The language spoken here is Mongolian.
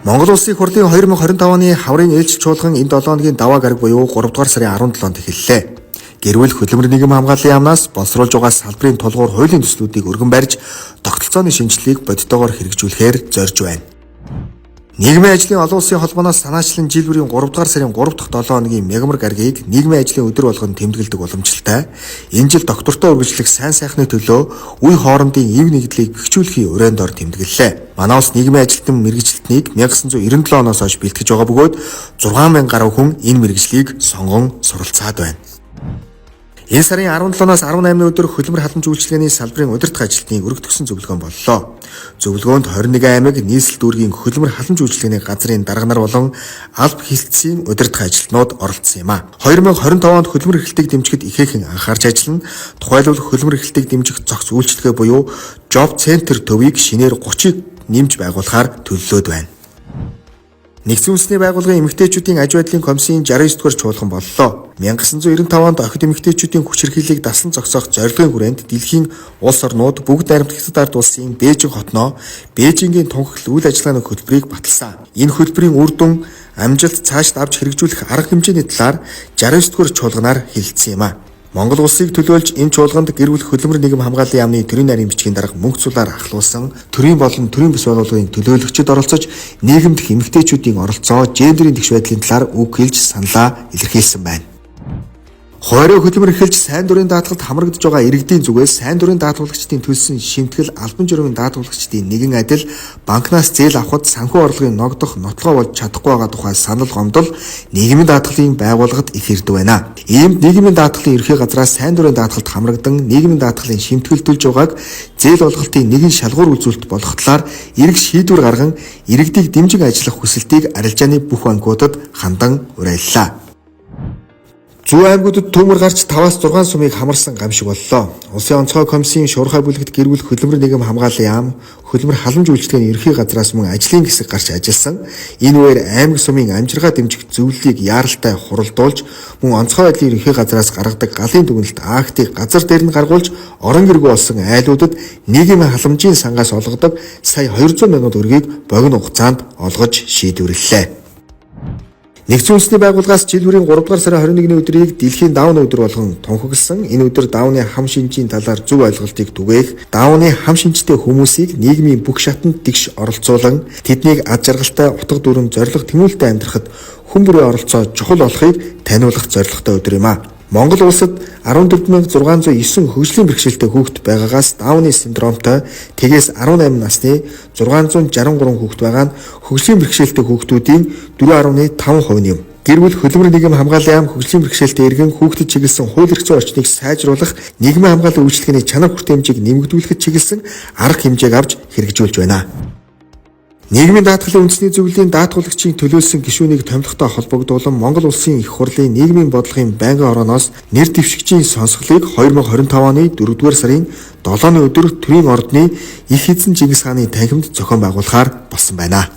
Монгол Улсын их хурлын 2025 оны хаврын ээлж чуулган энэ 7 хоногийн даваа гараг буюу 3 дугаар сарын 17-нд эхэллээ. Гэрвэл хөдөлмөр нийгэм хамгааллын яамнаас боловсруулж байгаа салбарын тулгуур хуулийн төслүүдийг өргөн барьж тогтолцооны шинжилгээг бодитоогоор хэрэгжүүлэхээр зорьж байна. Нийгмийн ажлын олон улсын холбооноос санаачлан жил бүрийн 3 дугаар сарын 3 дахь 7 хоногийн мегамар гарагийг нийгмийн ажлын өдөр болгон тэмдэглэдэг уламжлалтай энэ жил доктортой үргэлжлэх сайн сайхны төлөө үе хоорондын эв нэгдлийг бэхжүүлэхийн урайнд ор тэмдэглэлээ. Манай улс нийгмийн ажилтан мэргэжилтнийг 1997 оноос хойш бэлтгэж байгаа бөгөөд 6000 гаруй хүн энэ мэргэжлийг сонгон суралцаад байна. Энэ сарын 17-наас 18-ны өдөр хөдөлмөр халамж үйлчилгээний салбарын удирдах ажилтныг өргөдгсөн зөвлөгөөн боллоо. Зөвлөгөөнд 21 аймаг нийслэл дүүргийн хөдөлмөр халамж үйлчилгээний газрын дарга нар болон алба хэлтсийн удирдах ажилтнууд оролцсон юм а. 2025 онд хөдөлмөр эрхлэлтийг дэмжихэд ихээхэн анхаарч ажиллана. Тухайлбал хөдөлмөр эрхлэлтийг дэмжих зохис үйлчилгээ буюу Job Center төвийг шинээр 30-ыг нэмж байгуулахаар төлөвлөд байна. Нэгдсэн үндэсний байгууллагын эмэгтэйчүүдийн аж байдлын комиссийн 69 дугаар чуулган боллоо. 1995 онд охид эмэгтэйчүүдийн хүч хэрхлэлийг дасан зогсоох зорилгын хүрээнд дэлхийн улс орнууд бүгд найрамд Хятад ард улсын Бээжин хотноо Бээжингийн тунхаглал үйл ажиллагааны хөтөлбөрийг баталсан. Энэ хөтөлбөрийн үр дүн амжилт цаашд авч хэрэгжүүлэх арга хэмжээний талаар 69 дугаар чуулганаар хэлэлцсэн юм а. Монгол улсыг төлөөлж энэ чуулганд гэр бүл хөдөлмөр нийгэм хамгааллын яамны төрийн нарийн бичгийн дарга мөнгө цулаар ахлуулсан төрийн болон төрийн бус байгууллагын төлөөлөгчид оролцож нийгэм дэх эмэгтэйчүүдийн оролцоо гендерийн тэгш байдлын талаар үг хэлж саналаа илэрхийлсэн байна. Хойроо хөдөлмөр эрхэлж сайн дурын даатгалд хамрагдж байгаа иргэдийн зүгээс сайн дурын даатгуулагчдын төлсөн шимтгэл албан журмын даатгуулагчдын нэгэн адил банкнаас зээл авахд санхүү орлогын ногдох нотлогоо болж чадахгүй байгаа тухай санал гомдол нийгмийн даатгалын байгууллагад их ирдэг байна. Иймд нийгмийн даатгалын ерхий газраас сайн дурын даатгалд хамрагдан нийгмийн даатгалын шимтгэл төлж байгааг зээл олголтын нэгэн шалгуур үзүүлэлт болох талаар эрг шийдвэр гарган иргэдийг дэмжин ажиллах хүсэлтийг арилжааны бүх банкудад хандан уриаллаа. Зүүн аймагуудад төмөр гарч 5-6 сумыг хамарсан гамшиг боллоо. Улсын онцгой комиссийн шуурхай бүлэгт гэр бүл хөдөлмөр нийгэм хамгааллын яам, хөдөлмөр халамж үйлчилгээний ерхий газраас мөн ажлын хэсэг гарч ажилласан. Энэ үеэр аймаг сумын амжиргаа дэмжих зөвлөлийг яаралтай хуралдуулж, мөн онцгой байдлын ерхий газраас гаргадаг галын дүгнэлт актыг газар дээр нь гаргуулж, орон гэргүй болсон айлуудад нийгмийн халамжийн сангаас олгодог сая 200 мянган төгрөгийг богино хугацаанд олгож шийдвэрлэлээ. Нэгдсэн үндэсний байгууллагаас жил бүрийн 3 дугаар сарын 21-ний өдрийг дэлхийн даавны өдөр болгон тунхагласан. Энэ өдөр даавны хам шинжийн талаар зөв ойлголтыг түгээх, даавны хам шинжтэй хүмүүсийг нийгмийн бүх шатанд тэгш оролцуулан тэднийг ад жаргалтай утга дүрэн зориг тэмүүлэлтэд амьдрахад хүн бүрийн оролцоо чухал болохыг таниулах зорилготой өдөр юм а. Монгол улсад 14609 хөгжлийн бэрхшээлтэй хүүхэд байгаагаас Дауны синдромтой тэгээс 18 насны 663 хүүхэд байгаа нь хөгжлийн бэрхшээлтэй хүүхдүүдийн 4.5% юм. Гэр бүл хөдөлмөр нийгэм хамгааллын яам хөгжлийн бэрхшээлтэй иргэн хүүхдэд чиглэсэн хууль эрх зүйн орчныг сайжруулах, нийгмийн хамгааллын үйлчилгээний чанар хүртээмжийг нэмэгдүүлэхэд чиглэсэн арга хэмжээг авч хэрэгжүүлж байна. Нийгмийн даатгалын үндэсний зөвлөлийн даатгуулагчийн төлөөлсөн гишүүнийг томилохтой холбогдуулан Монгол Улсын их хурлын нийгмийн бодлогын байнгын орооноос нэр дэвшигчийн сонсголыг 2025 оны 4-р сарын 7-ны өдөр төрийн ордны их эзэн Чингис хааны танхимд зохион байгуулахаар болсон байна.